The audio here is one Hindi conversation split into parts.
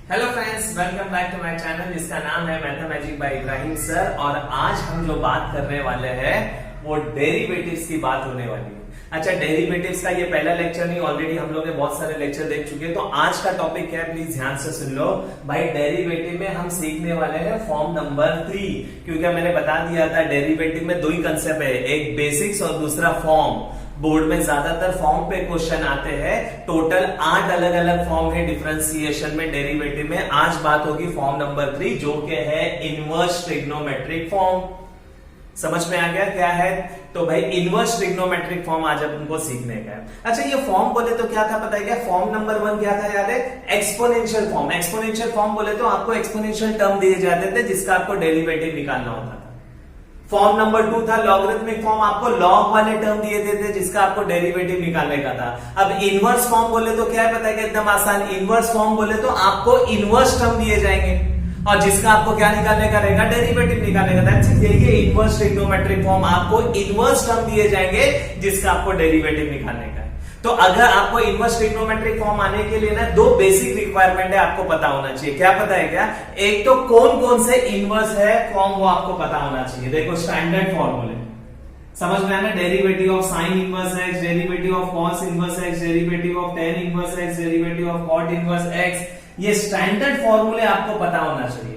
Hello friends, welcome back to my channel जिसका नाम है मैथमेटिक्स बाय इब्राहिम सर। और आज हम जो बात करने वाले हैं वो डेरिवेटिव्स की बात होने वाली है। अच्छा, डेरिवेटिव्स का ये पहला लेक्चर नहीं, ऑलरेडी हम लोग ने बहुत सारे लेक्चर देख चुके हैं। तो आज का टॉपिक क्या है, प्लीज ध्यान से सुन लो भाई। डेरिवेटिव में हम सीखने वाले हैं फॉर्म नंबर 3, क्योंकि मैंने बता दिया था डेरिवेटिव में दो ही कंसेप्ट है, एक बेसिक्स और दूसरा फॉर्म। बोर्ड में ज्यादातर फॉर्म पे क्वेश्चन आते हैं। टोटल 8 अलग अलग फॉर्म है डिफरेंशिएशन में, डेरिवेटिव में। आज बात होगी फॉर्म नंबर 3 जो कि है इनवर्स ट्रिग्नोमेट्रिक फॉर्म। समझ में आ गया क्या है? तो भाई इनवर्स ट्रिग्नोमेट्रिक फॉर्म आज हमको सीखने का है। अच्छा, ये फॉर्म बोले तो क्या था पता है क्या? फॉर्म नंबर 1 क्या था याद है? Exponential form. एक्सपोनेंशियल फॉर्म बोले तो आपको एक्सपोनेंशियल टर्म दिए जाते थे जिसका आपको डेरिवेटिव निकालना होता था। फॉर्म नंबर 2 था लॉगरिथमिक फॉर्म, आपको लॉग वाले टर्म दिए थे जिसका आपको डेरिवेटिव निकालने का था। अब इनवर्स फॉर्म बोले तो क्या है पता है कि एकदम आसान। इनवर्स फॉर्म बोले तो आपको इनवर्स टर्म दिए जाएंगे और जिसका आपको क्या निकालने का रहेगा? डेरिवेटिव निकालने का। ये इनवर्स ट्रिग्नोमेट्रिक फॉर्म, आपको इनवर्स टर्म दिए जाएंगे जिसका आपको डेरिवेटिव निकालने का है। तो अगर आपको इनवर्स ट्रिग्नोमेट्रिक फॉर्म आने के लिए ना दो बेसिक रिक्वायरमेंट है, आपको पता होना चाहिए। क्या पता है क्या? एक तो कौन कौन से इनवर्स है फॉर्म, वो आपको पता होना चाहिए। देखो स्टैंडर्ड फॉर्मूले समझ में आना, derivative of sine inverse x, derivative of cos inverse x, derivative of tan inverse x, derivative of cot inverse x. ये स्टैंडर्ड फॉर्मूले आपको पता होना चाहिए।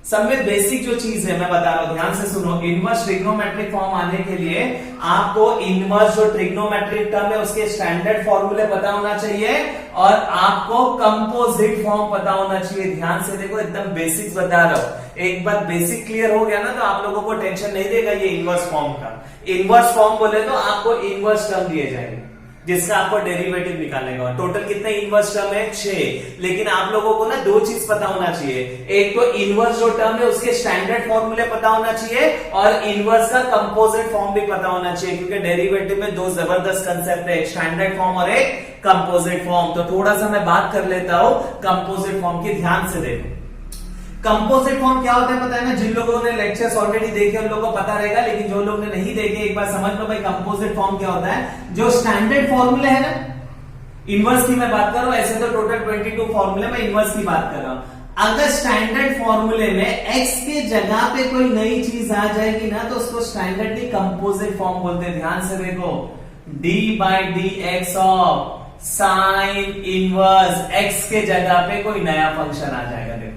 सब में बेसिक जो चीज है मैं बता रहा हूं, ध्यान से सुनो। इनवर्स ट्रिग्नोमेट्रिक फॉर्म आने के लिए आपको इनवर्स जो ट्रिग्नोमेट्रिक टर्म है उसके स्टैंडर्ड फॉर्मूले पता होना चाहिए और आपको कंपोजिट फॉर्म पता होना चाहिए। ध्यान से देखो, एकदम बेसिक्स बता रहा हूं। एक बार बेसिक क्लियर हो गया ना तो आप लोगों को टेंशन नहीं देगा ये इनवर्स फॉर्म का। इनवर्स फॉर्म बोले तो आपको इनवर्स टर्म दिए जाएंगे जिसका आपको डेरिवेटिव निकालने का। टोटल कितने इनवर्स टर्म है? 6। लेकिन आप लोगों को ना दो चीज पता होना चाहिए। एक तो इनवर्स जो टर्म है उसके स्टैंडर्ड फॉर्मूले पता होना चाहिए और इनवर्स का कंपोजिट फॉर्म भी पता होना चाहिए, क्योंकि डेरिवेटिव में दो जबरदस्त कंसेप्ट है, एक स्टैंडर्ड फॉर्म और एक कंपोजिट फॉर्म। तो थोड़ा सा मैं बात कर लेता हूं कंपोजिट फॉर्म की, ध्यान से देखो। कंपोजिट फॉर्म क्या होता है पता है ना? जिन लोगों ने लेक्चर्स ऑलरेडी देखे उन लोगों को पता रहेगा, लेकिन जो लोग ने नहीं देखे एक बार समझ लो भाई कंपोजिट फॉर्म क्या होता है। जो स्टैंडर्ड फॉर्मूले है ना, इनवर्स की मैं बात कर रहा हूं, ऐसे तो टोटल 22 फॉर्मूले में इनवर्स की बात कर रहा हूं। अगर स्टैंडर्ड फॉर्मूले में x के जगह पे कोई नई चीज आ जाएगी ना तो उसको स्टैंडर्ड नहीं कंपोजिट फॉर्म बोलते हैं। ध्यान से देखो, d/dx of sine inverse x के जगह पे कोई नया फंक्शन आ जाएगा। देखो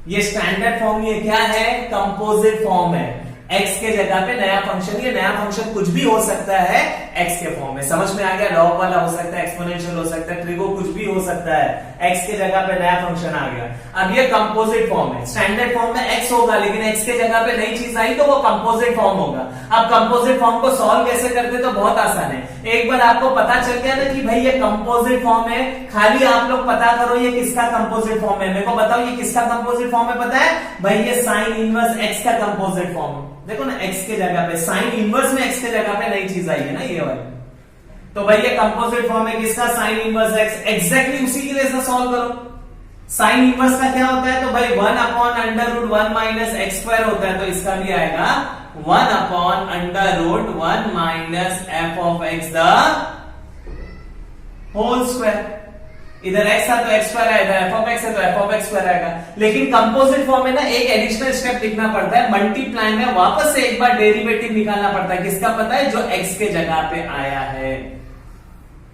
ये स्टैंडर्ड फॉर्म, ये क्या है? कंपोजिट फॉर्म है। x के जगह पे नया फंक्शन, ये नया फंक्शन कुछ भी हो सकता है x के फॉर्म में। समझ में आ गया? लॉग वाला हो सकता है, एक्सपोनेंशियल हो सकता है, ट्रिगो, कुछ भी हो सकता है। x के जगह पे नया फंक्शन आ गया। अब ये कंपोजिट फॉर्म है। स्टैंडर्ड फॉर्म में x होगा, लेकिन x के जगह पे नई चीज आई तो वो कंपोजिट फॉर्म होगा। अब कंपोजिट फॉर्म को सॉल्व कैसे करते? तो बहुत आसान है। एक बार आपको पता चल गया ना कि भाई ये कंपोजिट फॉर्म है, खाली आप लोग पता करो ये किसका कंपोजिट फॉर्म है। मेरे को बताओ ये किसका कंपोजिट फॉर्म है? पता है भाई, ये साइन इनवर्स x का कंपोजिट फॉर्म है। देखो ना, x के जगह पे साइन इनवर्स में x के जगह पे नई चीज आई है ना, ये वाली। तो भाई ये कंपोजिट फॉर्म है किसका? Sine inverse x। एग्जैक्टली उसी के लिए सॉल्व करो। साइन इनवर्स का क्या होता है? तो भाई 1/√1 माइनस एक्स स्क्वायर होता है, तो इसका भी आएगा 1/√1 minus F of x the whole square. इधर x था तो x स्क्वायर आएगा, f ऑफ x है तो f ऑफ x स्क्वायर आएगा। लेकिन कंपोजिट फॉर्म में ना एक एडिशनल स्टेप लिखना पड़ता है, मल्टीप्लाई में वापस से एक बार डेरिवेटिव निकालना पड़ता है। किसका? पता है, जो x के जगह पे आया है।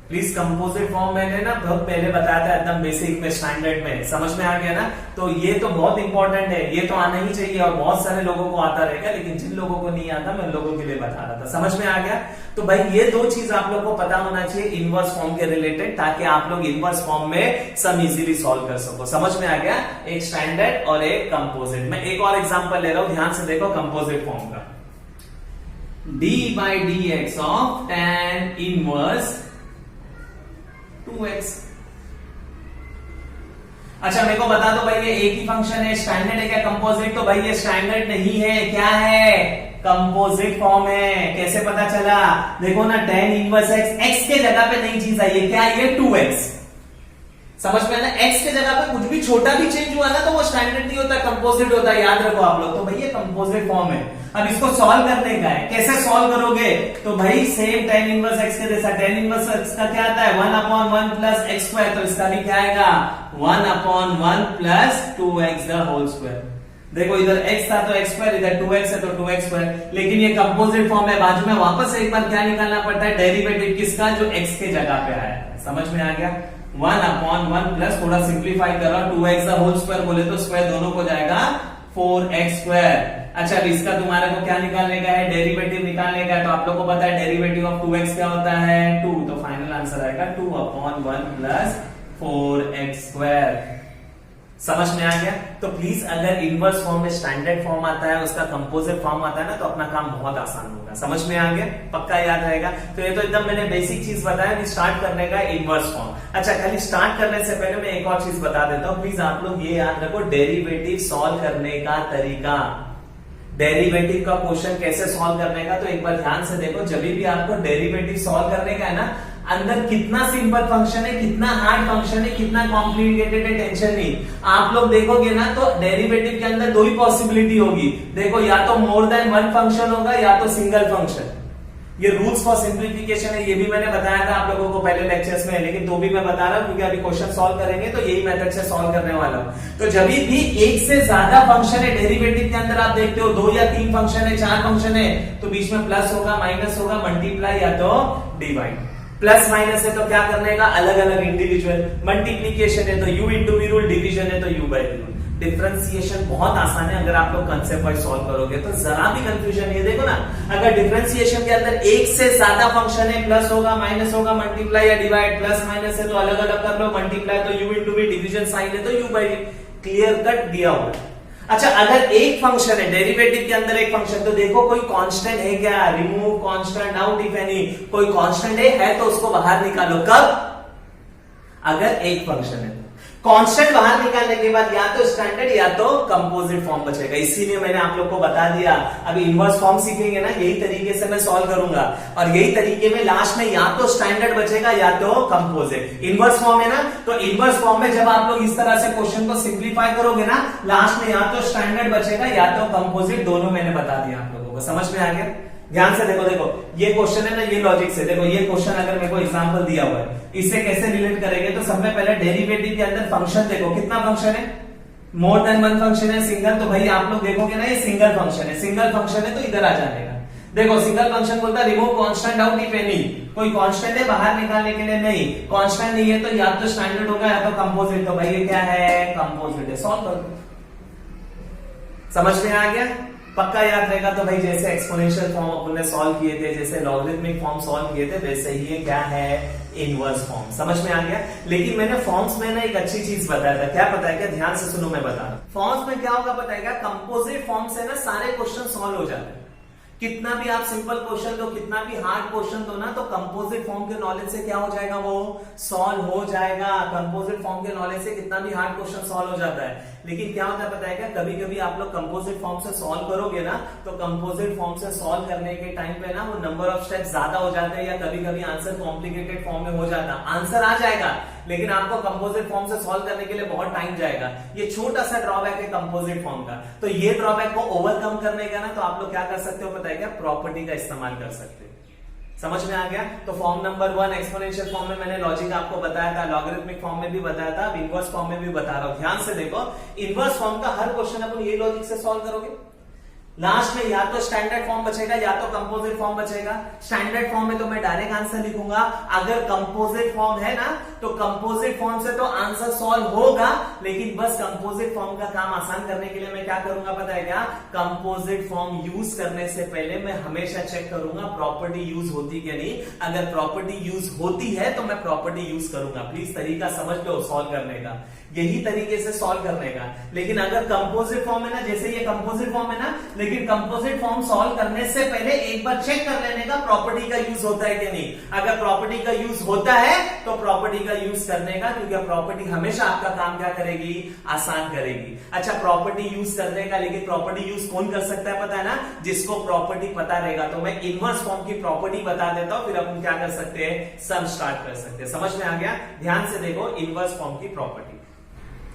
प्लीज, कंपोजिट फॉर्म मैंने ना बहुत पहले बताया था, एकदम बेसिक में, स्टैंडर्ड में। समझ में आ गया ना? तो ये तो बहुत इंपॉर्टेंट है, ये तो आना ही चाहिए और बहुत सारे लोगों को आता रहेगा, लेकिन जिन लोगों को नहीं आता मैं उन लोगों के लिए बता रहा था। समझ में आ गया? तो भाई ये दो चीज आप लोग को पता होना चाहिए इनवर्स फॉर्म के रिलेटेड, ताकि आप लोग इनवर्स फॉर्म में सम इजीली सॉल्व कर सको। समझ में आ गया? एक स्टैंडर्ड और एक कंपोजिट। मैं एक और एग्जांपल ले रहा हूं, ध्यान से देखो कंपोजिट फॉर्म का। d/dx of tan inverse 2x। अच्छा, मेरे को बता दो भाई ये एक ही फंक्शन है, स्टैंडर्ड है क्या कंपोजिट? तो भाई ये स्टैंडर्ड नहीं है, क्या है? कंपोजिट फॉर्म है। कैसे पता चला? देखो ना, tan इनवर्स x, x के जगह पे नई चीज आई है, क्या? ये 2x। समझ में आना, x के जगह पे कुछ भी छोटा भी चेंज हुआ ना तो वो स्टैंडर्ड नहीं होता, कंपोजिट होता है, याद रखो आप लोग। तो भैया कंपोजिट फॉर्म है। अब इसको सॉल्व करने का है, कैसे सॉल्व करोगे? तो भाई सेम tan इनवर्स x के जैसा, tan इनवर्स x का क्या आता है 1/1 प्लस x स्क्वायर, तो इसका भी क्या आएगा 1/1 plus 2x the whole square. देखो इधर x था तो x स्क्वायर, इधर 2x है तो 2x स्क्वायर, लेकिन ये कंपोजिट फॉर्म है, बाजू में वापस एक बार क्या निकालना पड़ता है, डेरिवेटिव किसका, जो x के जगह पे आया है। समझ में आ गया? 1/1 प्लस थोड़ा सिंप्लीफाई करो 2x द होल स्क्वायर बोले तो स्क्वायर दोनों को जाएगा 4x स्क्वायर। अच्छा अब इसका तुम्हारे को क्या निकालने का है, डेरिवेटिव निकालने का है। तो आप लोग को पता है डेरिवेटिव ऑफ 2x क्या होता है 2, तो फाइनल आंसर आएगा 2/1 प्लस 4x स्क्वायर। समझ में आ गया? तो प्लीज अगर इनवर्स फॉर्म में स्टैंडर्ड फॉर्म आता है, उसका कंपोजिट फॉर्म आता है ना, तो अपना काम बहुत आसान होगा। समझ में आ गया? पक्का याद रहेगा? तो ये तो एकदम मैंने बेसिक चीज बताया कि स्टार्ट करने का इनवर्स फॉर्म। अच्छा खाली स्टार्ट करने से पहले मैं एक और चीज बता देता हूं, प्लीज आप लोग ये याद रखो, डेरिवेटिव सॉल्व करने का तरीका, डेरिवेटिव का क्वेश्चन कैसे सॉल्व करने का। तो एक बार ध्यान से देखो, जब भी आपको डेरिवेटिव सॉल्व करने का है ना, अंदर कितना सिंपल फंक्शन है, कितना हार्ड फंक्शन है, कितना कॉम्प्लिकेटेड है, टेंशन नहीं। आप लोग देखोगे ना तो डेरिवेटिव के अंदर दो ही पॉसिबिलिटी होगी। देखो या तो मोर देन वन फंक्शन होगा या तो सिंगल फंक्शन। ये रूल्स फॉर सिंप्लीफिकेशन है, ये भी मैंने बताया था आप लोगों को पहले लेक्चर्स में, लेकिन तो भी मैं बता रहा हूं क्योंकि अभी क्वेश्चन सॉल्व करेंगे तो यही मेथड से सॉल्व करने वाला हूं। तो जब भी एक से ज्यादा फंक्शन है डेरिवेटिव के अंदर, आप देखते हो 2 या 3 फंक्शन है, 4 फंक्शन है, तो बीच में प्लस होगा, माइनस होगा, मल्टीप्लाई या तो डिवाइड। प्लस माइनस है तो क्या करने का, अलग अलग इंडिविजुअल। मल्टीप्लीकेशन है तो u into v rule, division है तो u by v rule. Differentiation बहुत आसान है अगर आप लोग कंसेप्ट वाइज सॉल्व करोगे तो जरा भी कंफ्यूजन नहीं है। देखो ना, अगर डिफरेंशिएशन के अंदर एक से ज्यादा फंक्शन है, प्लस होगा, माइनस होगा, मल्टीप्लाई या डिवाइड, प्लस माइनस है तो अलग अलग कर लो, मल्टीप्लाई तो u into v, division sign है तो u by v। Clear cut दिया हुआ। अच्छा अगर एक फंक्शन है डेरिवेटिव के अंदर, एक फंक्शन, तो देखो कोई कांस्टेंट है क्या, remove constant out if any. कोई कांस्टेंट है तो उसको बाहर निकालो। कब? अगर एक फंक्शन है। कांस्टेंट बाहर निकालने के बाद या तो स्टैंडर्ड या तो कंपोजिट फॉर्म बचेगा। इसीलिए मैंने आप लोग को बता दिया, अभी इनवर्स फॉर्म सीखेंगे ना, यही तरीके से मैं सॉल्व करूंगा और यही तरीके में लास्ट में या तो स्टैंडर्ड बचेगा या तो कंपोजिट। इनवर्स फॉर्म है ना, तो इनवर्स फॉर्म में जब आप लोग इस तरह से क्वेश्चन को सिंप्लीफाई करोगे ना, लास्ट में या तो स्टैंडर्ड बचेगा या तो कंपोजिट, दोनों मैंने बता दिया आप लोगों को। समझ में आ गया? ध्यान से देखो, देखो ये क्वेश्चन है ना, ये लॉजिक से देखो, ये क्वेश्चन अगर मेरे को एग्जांपल दिया हुआ है, इससे कैसे रिलेट करेंगे। तो सबसे पहले डेरिवेटिव के अंदर फंक्शन देखो, कितना फंक्शन है, मोर देन वन फंक्शन है, सिंगल, तो भाई आप लोग देखोगे ना ये सिंगल फंक्शन है। सिंगल फंक्शन है तो इधर आ जाएगा। देखो सिंगल फंक्शन बोलता है remove constant out if any. कोई कांस्टेंट है बाहर निकालने के लिए, नहीं कांस्टेंट नहीं है तो या तो स्टैंडर्ड होगा या तो कंपोजिट। तो भाई ये क्या है, कंपोजिट है। सॉल्व कर दो। समझ में आ गया? पक्का याद रहेगा? तो भाई जैसे एक्सपोनेंशियल फॉर्म अपन ने सॉल्व किए थे, जैसे लॉगरिथमिक फॉर्म सॉल्व किए थे, वैसे ही ये क्या है, इनवर्स फॉर्म। समझ में आ गया? लेकिन मैंने फॉर्म्स में ना एक अच्छी चीज बताया था। क्या पता है क्या? ध्यान से सुनो, मैं बता रहा हूं। फॉर्म्स में क्या होगा पता है क्या? कंपोजिट फॉर्म से ना सारे क्वेश्चन सॉल्व हो जाते हैं। कितना भी आप सिंपल क्वेश्चन दो, कितना भी हार्ड क्वेश्चन दो ना, तो कंपोजिट फॉर्म के नॉलेज से क्या हो जाएगा, वो सॉल्व हो जाएगा। कंपोजिट फॉर्म के नॉलेज से कितना भी हार्ड क्वेश्चन सॉल्व हो जाता है। लेकिन क्या होता है पता है क्या? कभी कभी आप लोग कंपोजिट फॉर्म से सॉल्व करोगे ना, तो कंपोजिट फॉर्म से सॉल्व करने के टाइम पे ना वो नंबर ऑफ स्टेप्स ज्यादा हो जाते हैं, या कभी कभी आंसर कॉम्प्लिकेटेड फॉर्म में हो जाता है। आंसर आ जाएगा लेकिन आपको कंपोजिट फॉर्म से सॉल्व करने के लिए बहुत टाइम जाएगा। ये छोटा सा ड्रॉबैक है कंपोजिट फॉर्म का। तो ये ड्रॉबैक को ओवरकम करने का ना, तो आप लोग क्या कर सकते हो पता है क्या? प्रॉपर्टी का इस्तेमाल कर सकते हो। समझ में आ गया? तो फॉर्म नंबर 1 एक्सपोनेंशियल फॉर्म में मैंने लॉजिक आपको बताया था, लॉगरिथमिक फॉर्म में भी बताया था, अब इनवर्स फॉर्म में भी बता रहा हूं। ध्यान से देखो, इनवर्स फॉर्म का हर क्वेश्चन अपन ये लॉजिक से सॉल्व करोगे, लास्ट में या तो स्टैंडर्ड फॉर्म बचेगा या तो कंपोजिट फॉर्म बचेगा। स्टैंडर्ड फॉर्म में तो मैं डायरेक्ट आंसर लिखूंगा। अगर कंपोजिट फॉर्म है ना, तो कंपोजिट फॉर्म से तो आंसर सॉल्व होगा, लेकिन बस कंपोजिट फॉर्म का काम आसान करने के लिए मैं क्या करूंगा पता है क्या? कंपोजिट फॉर्म यूज करने से पहले मैं हमेशा चेक करूंगा प्रॉपर्टी यूज होती कि नहीं। अगर प्रॉपर्टी यूज होती है तो मैं प्रॉपर्टी यूज करूंगा। प्लीज तरीका समझ लो सॉल्व करने का, यही तरीके से सॉल्व करने का। लेकिन अगर कंपोजिट फॉर्म है ना, जैसे ये कंपोजिट फॉर्म है ना, लेकिन लेकिन कंपोजिट फॉर्म सॉल्व करने से पहले एक बार चेक कर लेने का प्रॉपर्टी का यूज होता है कि नहीं। अगर प्रॉपर्टी का यूज होता है तो प्रॉपर्टी का यूज करने का, क्योंकि प्रॉपर्टी हमेशा आपका काम क्या करेगी, आसान करेगी। अच्छा, प्रॉपर्टी यूज करने का, लेकिन प्रॉपर्टी यूज कौन कर सकता है पता है ना, जिसको प्रॉपर्टी पता रहेगा। तो मैं इनवर्स फॉर्म की प्रॉपर्टी बता देता हूं, फिर अपन क्या कर सकते हैं, सम स्टार्ट कर सकते हैं। समझ में आ गया? ध्यान से देखो इनवर्स फॉर्म की प्रॉपर्टी।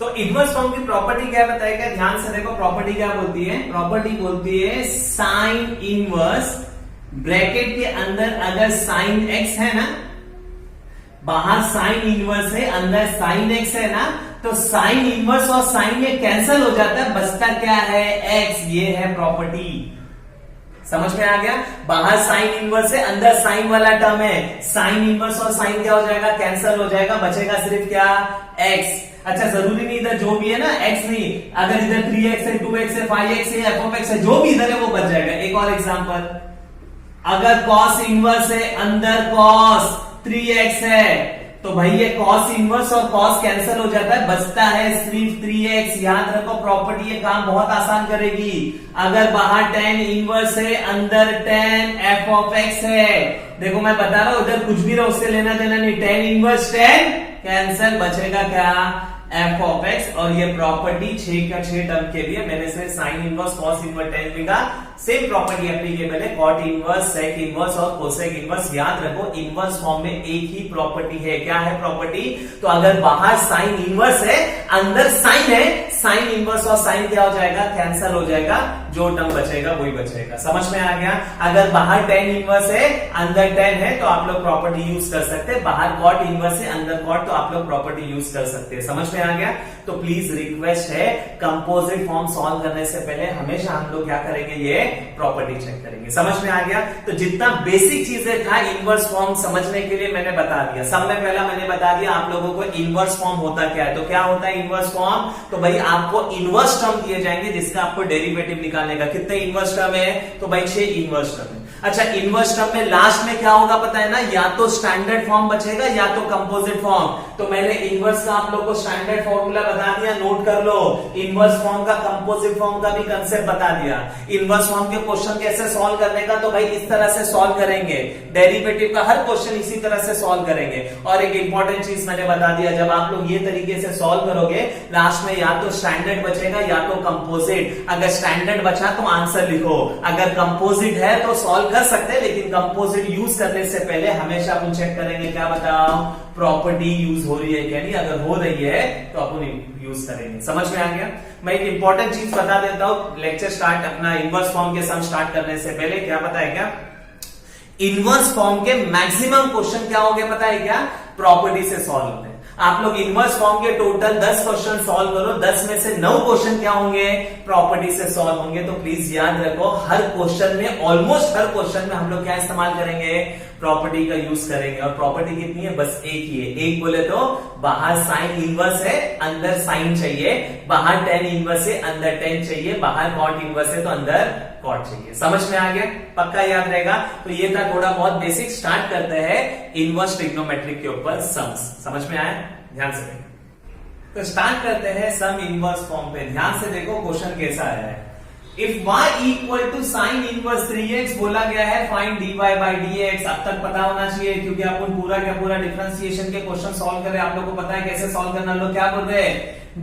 तो इनवर्स फॉर्म की प्रॉपर्टी क्या बताएगा, ध्यान से देखो। प्रॉपर्टी क्या बोलती है, प्रॉपर्टी बोलती है साइन इनवर्स, ब्रैकेट के अंदर अगर साइन एक्स है ना, बाहर साइन इनवर्स है, अंदर साइन एक्स है ना, तो साइन इनवर्स और साइन ये कैंसिल हो जाता है, बचता क्या है, एक्स। ये है प्रॉपर्टी। समझ में आ गया? बाहर साइन इनवर्स है, अंदर साइन वाला टर्म है, साइन इनवर्स और साइन क्या हो जाएगा, कैंसिल हो जाएगा, बचेगा सिर्फ क्या, एक्स। अच्छा, जरूरी नहीं इधर जो भी है ना एक्स नहीं, अगर इधर 3x है, 2x है, 5x है, f(x) है, जो भी इधर है वो बच जाएगा। एक और एग्जांपल, अगर cos इनवर्स है, अंदर cos 3x है, तो भाई ये cos इनवर्स और cos कैंसिल हो जाता है, बचता है सिर्फ 3x। याद रखो प्रॉपर्टी ये काम बहुत आसान करेगी। अगर बाहर tan इनवर्स है, अंदर tan f(x) है, देखो मैं बता रहा हूं, उधर कुछ भी रहो उससे लेना देना नहीं, tan इनवर्स tan कैंसिल, बचेगा क्या, f(x). और ये प्रॉपर्टी 6 का 6 टर्म के लिए मैंने सिर्फ sine inverse, cos inverse, tan लिखा। सेम प्रॉपर्टी एप्लीकेबल है कॉट इनवर्स, सेक इनवर्स और कोसेक इनवर्स। याद रखो इनवर्स फॉर्म में एक ही प्रॉपर्टी है। क्या है प्रॉपर्टी? तो अगर बाहर साइन इनवर्स है, अंदर साइन है, साइन इनवर्स और साइन क्या हो जाएगा, कैंसिल हो जाएगा, जो टर्म बचेगा वही बचेगा। समझ में आ गया? अगर बाहर tan इनवर्स है, अंदर tan है, तो आप लोग प्रॉपर्टी यूज कर सकते हैं। बाहर कॉट इनवर्स है, अंदर कॉट, तो आप लोग प्रॉपर्टी यूज कर सकते हैं। समझ में आ गया? तो प्लीज रिक्वेस्ट है, कंपोजिट फॉर्म सॉल्व करने से पहले हमेशा हम लोग क्या करेंगे, ये प्रॉपर्टी चेक करेंगे। समझ में आ गया? तो जितना बेसिक चीजें था इनवर्स फॉर्म समझने के लिए मैंने बता दिया। सब में पहला मैंने बता दिया आप लोगों को इनवर्स फॉर्म होता क्या है। तो क्या होता है इनवर्स फॉर्म? तो भाई आपको इनवर्स टर्म दिए जाएंगे जिसका आपको डेरिवेटिव निकालने का। कितने इनवर्स टर्म है? तो भाई 6 इनवर्स टर्म है। अच्छा, इनवर्स टर्म में लास्ट में क्या होगा पता है ना, या तो स्टैंडर्ड फॉर्म बचेगा या तो कंपोजिट फॉर्म। तो मैंने इनवर्स का आप लोग को स्टैंडर्ड फॉर्मूला बता दिया, नोट कर लो। इनवर्स फॉर्म का, कंपोजिट फॉर्म का भी कंसेप्ट बता दिया। इनवर्स फॉर्म के क्वेश्चन कैसे सॉल्व करने का, तो भाई इस तरह से सॉल्व करेंगे। डेरिवेटिव का हर क्वेश्चन इसी तरह से सॉल्व करेंगे। और एक इंपॉर्टेंट चीज मैंने बता दिया, जब आप लोग ये तरीके से सॉल्व करोगे, लास्ट में या तो स्टैंडर्ड बचेगा या तो कंपोजिट। अगर स्टैंडर्ड बचा तो आंसर लिखो, अगर कंपोजिट है तो सॉल्व कर सकते हैं, लेकिन कंपोजिट यूज करने से पहले हमेशा अपन चेक करेंगे, क्या बताओ, प्रॉपर्टी यूज हो रही है क्या नहीं। अगर हो रही है तो अपन यूज करेंगे। समझ में आ गया? मैं एक इंपॉर्टेंट चीज बता देता हूं लेक्चर स्टार्ट, अपना इनवर्स फॉर्म के सम स्टार्ट करने से पहले। क्या पता है क्या, इनवर्स फॉर्म के मैक्सिमम क्वेश्चन क्या होंगे पता है क्या, प्रॉपर्टी से सॉल्व होते हैं। आप लोग इनवर्स फॉर्म के टोटल 10 क्वेश्चन सॉल्व करो, 10 में से 9 क्वेश्चन क्या होंगे, प्रॉपर्टी से सॉल्व होंगे। तो प्लीज याद रखो, हर क्वेश्चन में, ऑलमोस्ट हर क्वेश्चन में हम लोग क्या इस्तेमाल करेंगे, प्रॉपर्टी का यूज करेंगे। और प्रॉपर्टी कितनी है, बस एक ही है। एक बोले तो बाहर साइन इनवर्स है, अंदर साइन चाहिए, बाहर tan इनवर्स है, अंदर tan चाहिए, बाहर कॉट इनवर्स है तो अंदर कॉट चाहिए। समझ में आ गया? पक्का याद रहेगा? तो ये था थोड़ा बहुत बेसिक। स्टार्ट करते हैं इनवर्स ट्रिग्नोमेट्रिक के ऊपर सम्स। समझ में आया? ध्यान से देखो। तो स्टार्ट करते हैं सम इनवर्स फॉर्म पे। ध्यान से देखो क्वेश्चन कैसा आया है। If y equal to sine inverse 3x बोला गया है, फाइंड dy by dx। अब तक पता होना चाहिए, क्योंकि अपन पूरा क्या पूरा डिफरेंशिएशन के क्वेश्चन सॉल्व कर रहे हैं। आप लोगों को पता है कैसे सॉल्व करना। लोग क्या बोल रहे हैं,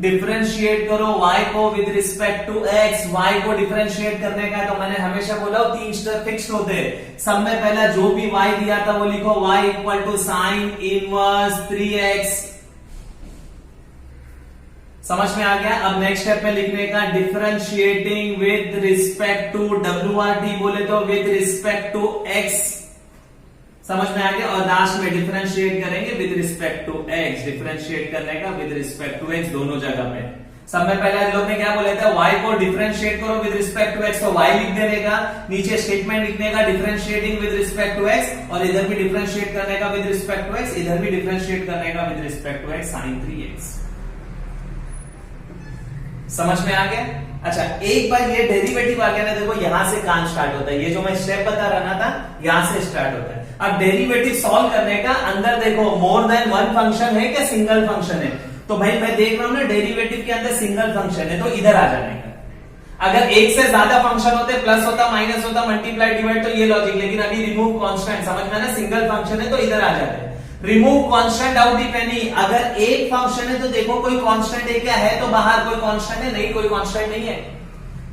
डिफरेंशिएट करो y को with respect to x। y को डिफरेंशिएट करने का, तो मैंने हमेशा बोला 3 स्टेप फिक्स्ड होते। सब में पहला जो भी y दिया था वो लिखो, y equal to sine inverse 3x। समझ में आ गया? अब नेक्स्ट स्टेप में लिखने का, differentiating with respect to WRT बोले तो विद रिस्पेक्ट टू x। समझ में आ गया? और लास्ट में डिफरेंशिएट करेंगे with respect to x। Differentiate करने का विद रिस्पेक्ट टू x दोनों जगह पे। सब में पहले लोग ने क्या बोला था, y को डिफरेंशिएट करो विद रिस्पेक्ट टू x, तो y लिख देने का, नीचे स्टेटमेंट लिखने का differentiating with respect to x, और इधर भी डिफरेंशिएट करने का विद रिस्पेक्ट टू x, इधर भी डिफरेंशिएट करने का with respect to x sin 3x। समझ में आ गया? अच्छा, एक बार ये डेरिवेटिव आ गया ना, देखो यहां से काम स्टार्ट होता है। ये जो मैं स्टेप बता रहा था, यहां से स्टार्ट होता है। अब डेरिवेटिव सॉल्व करने का, अंदर देखो मोर देन वन फंक्शन है क्या सिंगल फंक्शन है। तो भाई मैं देख रहा हूं ना डेरिवेटिव के अंदर सिंगल फंक्शन है, तो इधर आ जाने का। अगर एक से ज्यादा फंक्शन होते, प्लस होता, माइनस होता, मल्टीप्लाई, डिवाइड, तो ये लॉजिक। लेकिन अभी रिमूव कांस्टेंट, समझ में ना, सिंगल फंक्शन है तो इधर आ जाते हैं। रिमूव कांस्टेंट आउट द पेनी, अगर एक फंक्शन है तो देखो कोई कांस्टेंट है क्या, है तो बाहर कोई कांस्टेंट है, नहीं कोई कांस्टेंट नहीं है,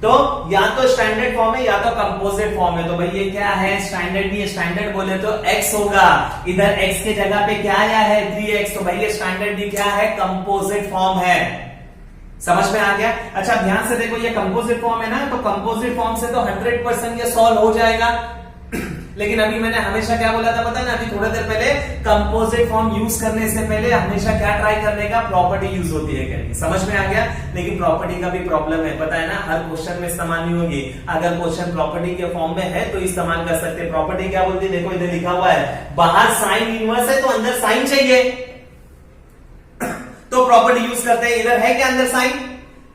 तो या तो स्टैंडर्ड फॉर्म है या तो कंपोजिट फॉर्म है। तो भाई ये क्या है, स्टैंडर्ड नहीं है, स्टैंडर्ड बोले तो x होगा, इधर x के जगह पे क्या आया है 3x, तो भाई ये स्टैंडर्ड भी क्या है, कंपोजिट फॉर्म है। समझ में आ गया? अच्छा ध्यान से देखो, ये कंपोजिट फॉर्म है ना, तो कंपोजिट फॉर्म से तो 100% ये सॉल्व हो जाएगा। लेकिन अभी मैंने हमेशा क्या बोला था पता है ना, अभी थोड़ा देर पहले, कंपोजिट फॉर्म यूज करने से पहले हमेशा क्या ट्राई करने का, प्रॉपर्टी यूज होती है क्या, समझ में आ गया? लेकिन प्रॉपर्टी का भी प्रॉब्लम है, पता है ना, हर क्वेश्चन में इस्तेमाल नहीं होगी। अगर क्वेश्चन प्रॉपर्टी के फॉर्म में है तो इस्तेमाल कर सकते हैं। प्रॉपर्टी क्या बोलती है, देखो इधर लिखा हुआ है, बाहर साइन इनवर्स है तो अंदर साइन चाहिए, तो प्रॉपर्टी यूज करते हैं। इधर है क्या अंदर साइन,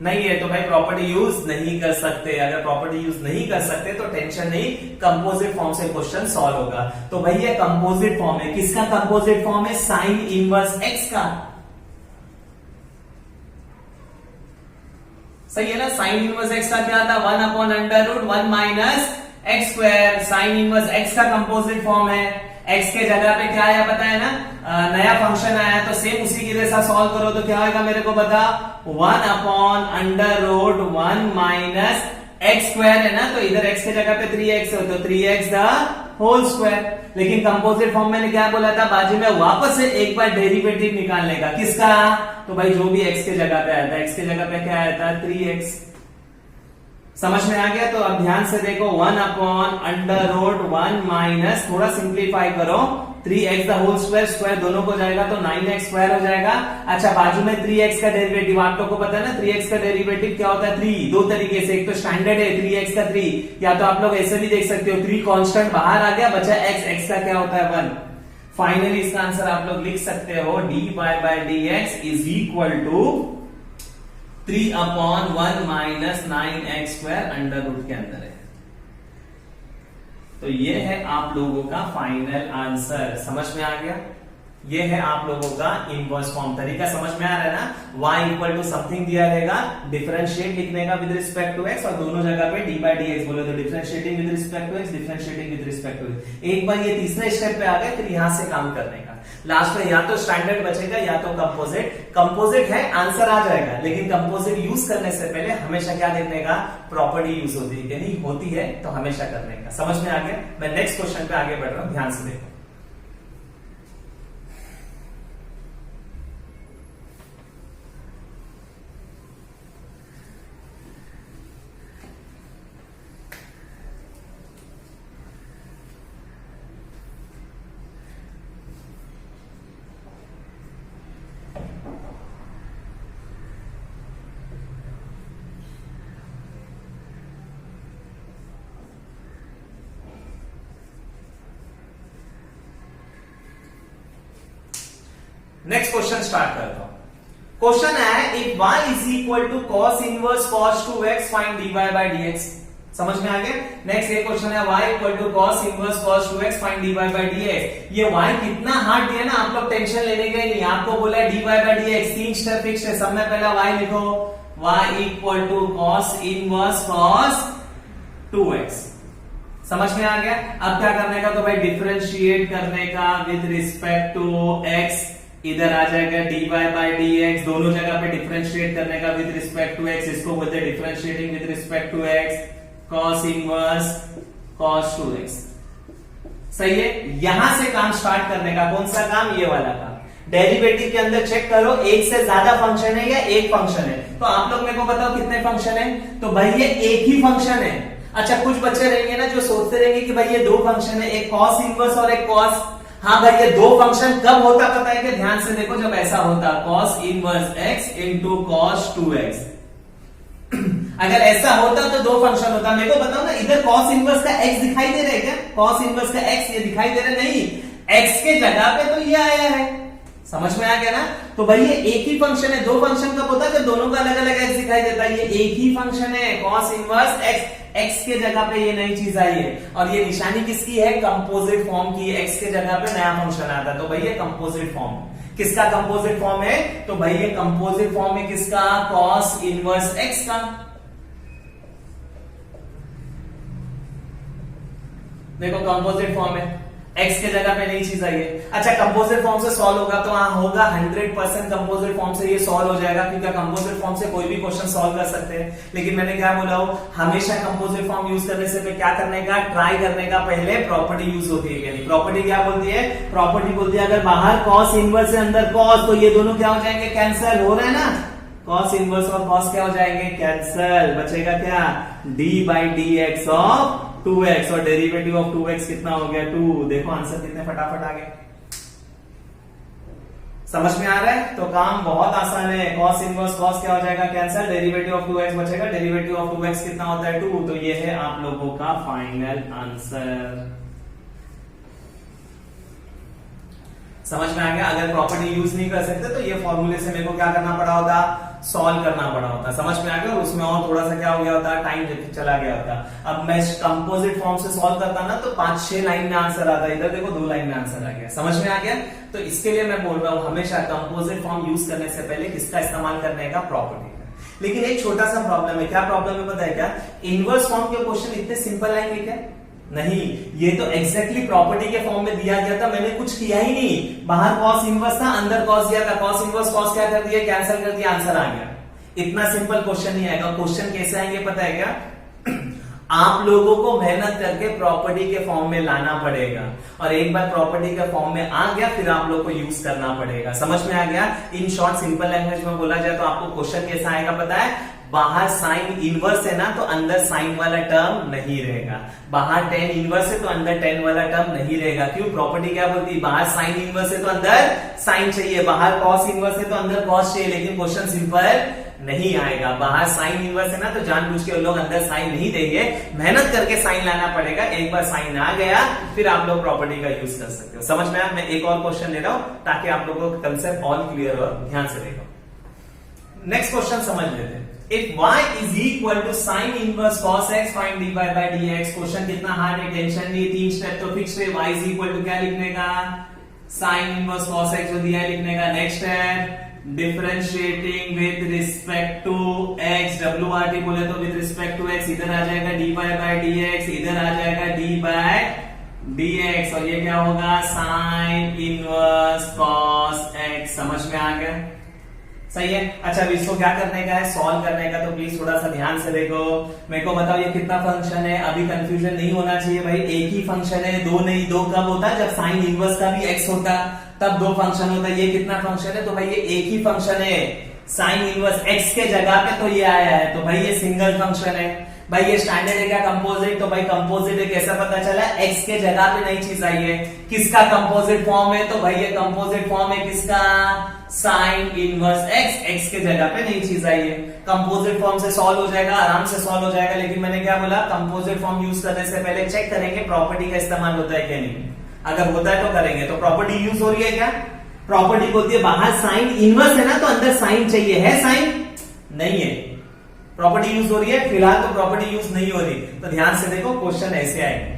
नहीं है, तो भाई प्रॉपर्टी यूज नहीं कर सकते। अगर प्रॉपर्टी यूज नहीं कर सकते तो टेंशन नहीं, कंपोजिट फॉर्म से क्वेश्चन सॉल्व होगा। तो भाई ये कंपोजिट फॉर्म है, किसका कंपोजिट फॉर्म है, साइन इनवर्स एक्स का। सही है ना, साइन इनवर्स एक्स का क्या था, 1/√1 minus x square. Sign inverse x का कंपोजिट फॉर्म है, एक्स के जगह पे क्या आया पता है ना, नया फंक्शन आया, तो सेम उसी की जैसा सॉल्व करो तो क्या होगा मेरे को बता, 1/√1 माइनस एक्स स्क्वायर है ना, तो इधर x के जगह पे 3x हो तो 3x द होल स्क्वायर। लेकिन कंपोजिट फॉर्म में क्या बोला था, बाजू में वापस से एक बार डेरिवेटिव निकालने का, किसका, तो भाई जो भी x के जगह पे आया था, x के जगह पे क्या आया था 3x। समझ में आ गया? तो अब ध्यान से देखो, 1/√1 माइनस, थोड़ा सिंप्लीफाई करो, 3x the whole square, square दोनों को जाएगा तो 9x स्क्वायर हो जाएगा। अच्छा बाजू में 3x का डेरिवेटिव, आप लोग को पता है ना 3x का डेरिवेटिव क्या होता है, 3 दो तरीके से, एक तो स्टैंडर्ड है 3x का 3, या तो आप लोग ऐसे भी देख सकते हो, 3 कांस्टेंट बाहर आ गया, बचा x का क्या होता है 1। फाइनली इसका आंसर आप लोग लिख सकते हो, dy/dx is equal to 3/1 minus 9x square under root के अंदर है। तो ये है आप लोगों का फाइनल आंसर। समझ में आ गया? ये है आप लोगों का इनवर्स फॉर्म। तरीका समझ में आ रहा है ना, y इक्वल टू समथिंग दिया रहेगा, डिफरेंशिएट लिखने का विद रिस्पेक्ट टू x, और दोनों जगह पे d/dx बोले तो differentiating with respect to x, differentiating with respect to x। एक बार ये तीसरे स्टेप पे आ गए, फिर यहां से काम करने का। लास्ट में या तो स्टैंडर्ड बचेगा या तो कंपोजिट। कंपोजिट है, आंसर आ जाएगा, लेकिन कंपोजिट यूज करने से पहले हमेशा क्या देखने का, प्रॉपर्टी यूज होती है कि नहीं, होती है तो हमेशा करने का। समझ में आ गया? मैं नेक्स्ट क्वेश्चन पे आगे बढ़ रहा हूं, ध्यान से देखो। नेक्स्ट क्वेश्चन स्टार्ट करता हूं। क्वेश्चन है, if y is equal to cos inverse cos 2x find dy/dx। समझ में आ गया? नेक्स्ट ये क्वेश्चन है, y equal to cos inverse cos 2x find dy/dx। ये y कितना हार्ड दिया ना, आप लोग टेंशन लेने का ही नहीं, आपको बोला है dy/dx, 3 स्टेप फिक्स है, सब में पहला y लिखो, y equal to cos inverse cos 2x। समझ में आ गया? अब क्या करने का, तो भाई डिफरेंशिएट करने का विद रिस्पेक्ट टू x, इधर आ जाएगा dy/dx, दोनों जगह पे डिफरेंशिएट करने का विद रिस्पेक्ट टू x, इसको बोलते हैं differentiating with respect to x, cos inverse cos 2x। सही है? यहां से काम स्टार्ट करने का, कौन सा काम, ये वाला काम। डेरिवेटिव के अंदर चेक करो, एक से ज्यादा फंक्शन है या एक फंक्शन है, तो आप लोग मेरे को बताओ कितने फंक्शन है, तो भाई ये एक ही फंक्शन है। अच्छा कुछ बच्चे रहेंगे ना जो सोचते रहेंगे कि भाई ये दो फंक्शन है, एक cos इनवर्स और एक cos। हाँ भाई ये दो फंक्शन कब होता पता है कि, ध्यान से देखो, जब ऐसा होता cos inverse x into cos 2x। अगर ऐसा होता तो दो फंक्शन होता। मेरे को बताओ ना, इधर cos इनवर्स का x दिखाई दे रहा है क्या, cos इनवर्स का x ये दिखाई दे रहा है, नहीं, x के जगह पे तो ये आया है। समझ में आ गया ना? तो भाई ये एक ही फंक्शन है। दो फंक्शन कब होता है, जब दोनों का अलग अलग x दिखाई देता है। ये एक ही फंक्शन है, cos इनवर्स x, x के जगह पे ये नई चीज आई है, और ये निशानी किसकी है, कंपोजिट फॉर्म की। x के जगह पे नया फंक्शन आता है, तो भाई ये कंपोजिट फॉर्म। किसका कंपोजिट फॉर्म है, तो भाई ये कंपोजिट फॉर्म है किसका, cos इनवर्स x का। देखो कंपोजिट फॉर्म है, x के जगह पे नई चीज आई है। अच्छा कंपोजिट फॉर्म से सॉल्व होगा तो हाँ होगा 100% कंपोजिट फॉर्म से ये सॉल्व हो जाएगा, क्योंकि कंपोजिट फॉर्म से कोई भी क्वेश्चन सॉल्व कर सकते हैं। लेकिन मैंने क्या बोला हो, हमेशा कंपोजिट फॉर्म यूज करने से क्या करने का, ट्राई करने का पहले प्रॉपर्टी यूज होती है। यानी प्रॉपर्टी क्या बोलती है, प्रॉपर्टी बोलती है अगर बाहर कॉस इनवर्स से अंदर कॉस, तो ये दोनों क्या हो जाएंगे, कैंसिल हो रहा है ना। कॉस इनवर्स और कॉस क्या हो जाएंगे, कैंसिल, बचेगा क्या, d by D x of 2x, और डेरिवेटिव ऑफ 2x कितना हो गया 2। देखो आंसर कितने फटाफट आ गए, समझ में आ रहा है। तो काम बहुत आसान है, cos इनवर्स cos क्या हो जाएगा, कैंसिल, डेरिवेटिव ऑफ 2x बचेगा, डेरिवेटिव ऑफ 2x कितना होता है 2। तो ये है आप लोगों का फाइनल आंसर। समझ में आ गया। अगर प्रॉपर्टी यूज नहीं कर सकते तो ये फॉर्मूले से मेरे को क्या करना पड़ा होता, सॉल्व करना पड़ा होता। समझ में आ गया। और उसमें और थोड़ा सा क्या हो गया होता, टाइम चला गया होता। अब मैं कंपोजिट फॉर्म से सॉल्व करता ना तो 5-6 लाइन में आंसर आता, इधर देखो 2 लाइन में आंसर आ गया। समझ में आ गया। तो इसके लिए मैं बोल रहा हूं हमेशा कंपोजिट फॉर्म यूज करने से पहले किसका इस्तेमाल करने का, प्रॉपर्टी का। लेकिन एक छोटा सा प्रॉब्लम है। क्या प्रॉब्लम है पता है क्या, इनवर्स फॉर्म के क्वेश्चन इतने सिंपल आएंगे क्या, नहीं। ये तो एग्जैक्टली प्रॉपर्टी के फॉर्म में दिया गया था, मैंने कुछ किया ही नहीं। बाहर कॉस इनवर्स था, अंदर कॉस दिया था, कॉस इनवर्स कॉस क्या कर दिया, कैंसिल कर दिया, आंसर आ गया। इतना सिंपल क्वेश्चन नहीं आएगा। क्वेश्चन कैसे आएंगे पता है क्या, आप लोगों को मेहनत करके प्रॉपर्टी के फॉर्म में लाना पड़ेगा, और एक बार प्रॉपर्टी के फॉर्म में आ गया फिर आप लोग को यूज करना पड़ेगा। समझ में आ गया। इन शॉर्ट सिंपल लैंग्वेज में बोला जाए तो आपको क्वेश्चन कैसा आएगा पता है, बाहर साइन इनवर्स है ना तो अंदर साइन वाला टर्म नहीं रहेगा, बाहर टेन इनवर्स है तो अंदर टेन वाला टर्म नहीं रहेगा। क्यों, प्रॉपर्टी क्या बोलती है, बाहर साइन इनवर्स है तो अंदर साइन चाहिए, बाहर कॉस इनवर्स है तो अंदर कॉस चाहिए। लेकिन क्वेश्चन सिंपल नहीं आएगा। बाहर साइन इनवर्स है ना तो जानबूझ के लोग अंदर साइन नहीं देंगे, मेहनत करके साइन लाना पड़ेगा। एक बार साइन आ गया फिर आप लोग प्रॉपर्टी का यूज कर सकते हो। समझ में आया। मैं एक और क्वेश्चन ले रहा हूं ताकि आप लोगों को कंसेप्ट ऑल क्लियर हो, ध्यान से देखो। नेक्स्ट क्वेश्चन समझ लेते हैं। If y is equal to sin inverse cos x, find dy by dx। Question कितना हार्ड है, टेंशन नहीं, 3 स्टेप तो फिक्स है। y is equal to क्या लिखने का, sin inverse cos x जो दिया है लिखने का। नेक्स्ट है differentiating with respect to x, WRT बोले तो विद रिस्पेक्ट टू x, इधर आ जाएगा dy by dx, इधर आ जाएगा d by dx, और ये क्या होगा sin inverse cos x। समझ में आ गया, सही है। अच्छा अब इसको क्या करने का है, सॉल्व करने का। तो प्लीज थोड़ा सा ध्यान से देखो, मेरे को बताओ ये कितना फंक्शन है। अभी कंफ्यूजन नहीं होना चाहिए भाई, एक ही फंक्शन है, दो नहीं। दो कब होता है, जब साइन इनवर्स का भी x होता तब 2 फंक्शन होता है। ये कितना फंक्शन है, तो भाई ये एक ही फंक्शन है। साइन इनवर्स x के जगह पे तो ये आया है, तो भाई ये सिंगल फंक्शन है। भाई ये स्टैंडर्ड है क्या, कंपोजिट, तो भाई कंपोजिट है। कैसा पता चला, x के जगह पे नई चीज आई है। किसका कंपोजिट फॉर्म है, तो भाई ये कंपोजिट फॉर्म है किसका, साइन इनवर्स x के जगह पे नई चीज आई है। कंपोजिट फॉर्म से सॉल्व हो जाएगा, आराम से सॉल्व हो जाएगा। लेकिन मैंने क्या बोला, कंपोजिट फॉर्म यूज करने से पहले चेक करेंगे प्रॉपर्टी का इस्तेमाल होता है क्या नहीं। अगर होता है तो करेंगे। तो प्रॉपर्टी यूज हो रही है क्या, प्रॉपर्टी बोलती है बाहर साइन इनवर्स है ना तो अंदर साइन चाहिए, है साइन नहीं है। प्रॉपर्टी यूज हो रही है, फिलहाल तो प्रॉपर्टी यूज नहीं हो रही। तो ध्यान से देखो, क्वेश्चन ऐसे आएंगे।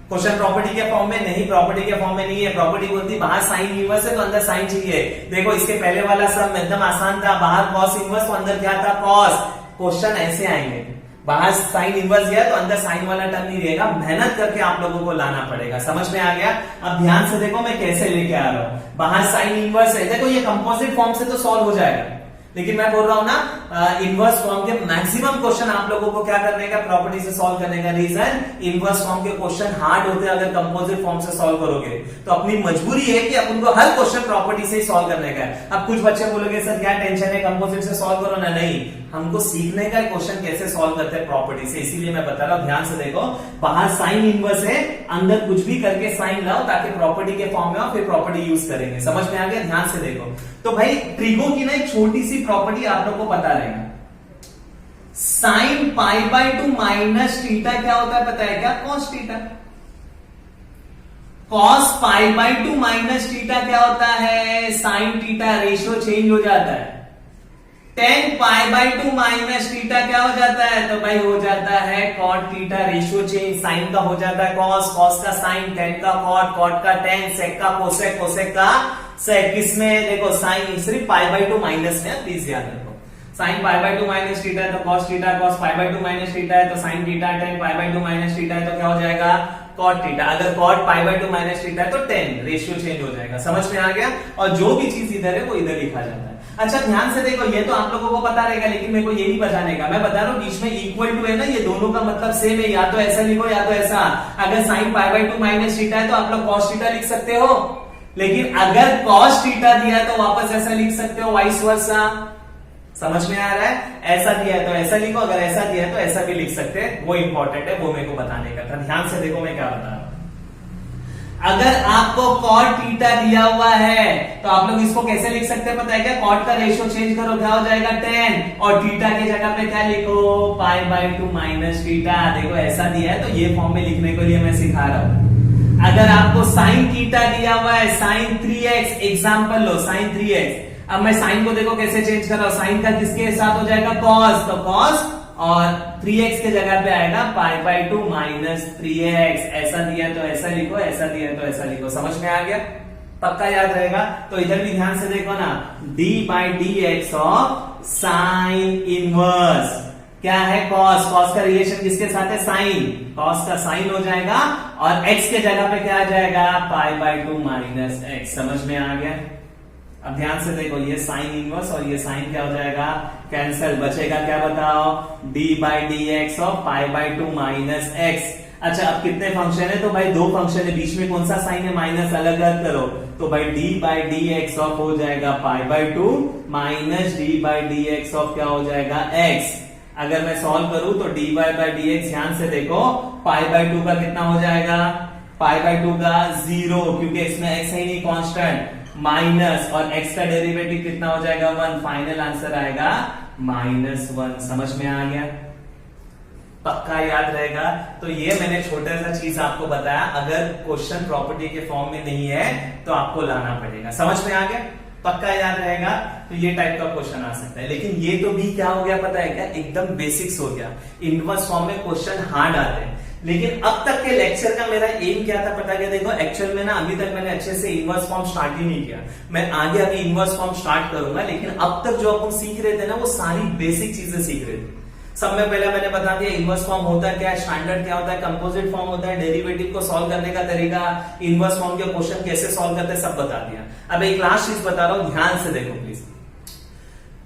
क्वेश्चन प्रॉपर्टी के फॉर्म में नहीं, प्रॉपर्टी के फॉर्म में नहीं है। प्रॉपर्टी बोलती है बाहर साइन इनवर्स है तो अंदर साइन चाहिए। देखो इसके पहले वाला सब एकदम आसान था, बाहर कॉस इनवर्स तो अंदर क्या था, कॉस। क्वेश्चन ऐसे आएंगे, बाहर साइन इनवर्स गया तो अंदर साइन वाला टर्म नहीं रहेगा, मेहनत करके आप लोगों को लाना पड़ेगा। समझ में आ गया। अब ध्यान से देखो मैं कैसे लेके आ रहा हूं। बाहर साइन इनवर्स है, देखो ये कंपोजिट फॉर्म से तो सॉल्व हो जाएगा, लेकिन मैं बोल रहा हूं ना इनवर्स फॉर्म के मैक्सिमम क्वेश्चन आप लोगों को क्या करने का, प्रॉपर्टी से सॉल्व करने का। रीजन, इनवर्स फॉर्म के क्वेश्चन हार्ड होते हैं अगर कंपोजिट फॉर्म से सॉल्व करोगे तो अपनी मजबूरी है कि अपन को हर क्वेश्चन प्रॉपर्टी से ही सॉल्व करने का है। अब कुछ बच्चे बोलोगे सर क्या टेंशन है, कंपोजिट से सॉल्व करो ना। नहीं, हमको सीखने का क्वेश्चन कैसे सॉल्व करते हैं प्रॉपर्टी से, इसीलिए मैं बता रहा हूं। ध्यान से देखो, बाहर साइन इनवर्स है, अंदर कुछ भी करके साइन लाओ ताकि प्रॉपर्टी के फॉर्म में हो, फिर प्रॉपर्टी यूज करेंगे। समझ में आ गया। ध्यान से देखो, तो भाई ट्रिगो की ना एक छोटी सी प्रॉपर्टी आप लोग को पता रहेगा। Sign pi by 2 minus theta क्या होता है पता है क्या, cos theta. Cos pi by 2 minus theta क्या होता है, साइन थीटा। रेशियो चेंज हो जाता है। Tan pi by 2 minus theta क्या हो जाता है, तो भाई हो जाता है cot theta. Ratio change, sine का हो जाता है कॉस, कॉस का साइन, टेन का कॉट, कॉट का टेन, सेक का कोसेक, कोसेक का सेक। किसमें देखो साइन सिर्फ पाई बाय 2 माइनस में, प्लीज याद रखो। Sine pi by 2 minus theta है तो cos theta, cos pi by 2 minus theta है तो sine theta, tan pi by 2 minus theta है तो क्या हो जाएगा, कॉट थीटा, अगर cot pi by 2 minus theta है तो 10, रेशियो चेंज हो जाएगा। समझ में आ गया? और जो भी चीज इधर है वो इधर लिखा जाता है। अच्छा ध्यान से देखो, ये तो आप लोगों को पता रहेगा, लेकिन मेरे को ये नहीं बताने का, मैं बता रहा हूँ बीच में इक्वल टू है ना, ये दोनों का मतलब सेम है, या तो ऐसा लिखो या तो ऐसा। अगर sign pi by 2 minus theta है तो आप लोग कॉस थीटा लिख सकते हो, लेकिन अगर कॉस थीटा दिया है तो वापस ऐसा लिख सकते हो, वाइस वर्सा। समझ में आ रहा है? ऐसा दिया है तो ऐसा लिखो, अगर ऐसा दिया है तो ऐसा भी लिख सकते हैं, वो इंपॉर्टेंट है, वो मेरे को बताने का था। ध्यान से देखो मैं क्या बता रहा हूं। अगर आपको कॉट थीटा दिया हुआ है तो आप लोग इसको कैसे लिख सकते हैं पता है क्या? कॉट का रेशियो चेंज करो, क्या हो जाएगा 10, और थीटा की जगह पे क्या लिखो? पाई बाय 2 माइनस थीटा। देखो ऐसा दिया है तो ये फॉर्म में लिखने के लिए मैं सिखा रहा हूं। अगर आपको साइन थीटा दिया हुआ है, साइन 3x एग्जाम्पल लो, साइन 3x। अब मैं साइन को देखो कैसे चेंज कर रहा हूं, साइन का किसके साथ हो जाएगा? कॉस, तो कॉस, और 3x के जगह पे आएगा पाई बाय 2 माइनस 3x। ऐसा दिया है तो ऐसा लिखो, ऐसा दिया है तो ऐसा लिखो। समझ में आ गया? पक्का याद रहेगा? तो इधर भी ध्यान से देखो ना, d by D x of sine inverse क्या है? कॉस। कॉस का रिलेशन किसके साथ है? साइन। कॉस का साइन हो जाएगा और x के जगह पे क्या आ जाएगा? पाई बाय 2 माइनस x। समझ में आ गया? अब ध्यान से देखो, ये साइन इनवर्स और ये साइन क्या हो जाएगा? कैंसल। बचेगा क्या बताओ? d by D x of pi by 2 minus x. अच्छा अब कितने फंक्शन है? तो भाई दो फंक्शन है, बीच में कौन सा साइन है? माइनस, अलग अलग करो। तो भाई d by D x of हो जाएगा पाई by 2 minus d by D x of क्या हो जाएगा? x। अगर मैं सॉल्व करूं तो dy बाई डी एक्स, ध्यान से देखो, पाई बाय 2 का कितना हो जाएगा? पाई बाय 2 का 0, क्योंकि इसमें x है नहीं कांस्टेंट, माइनस, और x का डेरिवेटिव कितना हो जाएगा? 1। फाइनल आंसर आएगा -1। समझ में आ गया? पक्का याद रहेगा? तो ये मैंने छोटा सा चीज आपको बताया, अगर क्वेश्चन प्रॉपर्टी के फॉर्म में नहीं है तो आपको लाना पड़ेगा। समझ में आ गया? पक्का याद रहेगा? तो ये टाइप का क्वेश्चन आ सकता है, लेकिन ये तो भी क्या हो गया पता है क्या? एकदम बेसिक्स हो गया। इनवर्स फॉर्म में क्वेश्चन हार्ड आते हैं, लेकिन अब तक के लेक्चर का मेरा एम क्या था पता है क्या? देखो एक्चुअल में ना अभी तक मैंने अच्छे से इनवर्स फॉर्म स्टार्ट ही नहीं किया। मैं आगे अभी इनवर्स फॉर्म स्टार्ट करूंगा, लेकिन अब तक जो अपन सीख रहे थे ना वो सारी बेसिक चीजें सीख रहे थे। सब में पहले मैंने बता दिया इनवर्स फॉर्म होता क्या है, स्टैंडर्ड क्या होता है, कंपोजिट फॉर्म होता है, डेरिवेटिव को सॉल्व करने का तरीका, इनवर्स फॉर्म के क्वेश्चन कैसे सॉल्व करते हैं, सब बता दिया। अब एक लास्ट चीज बता रहा हूं, ध्यान से देखो प्लीज।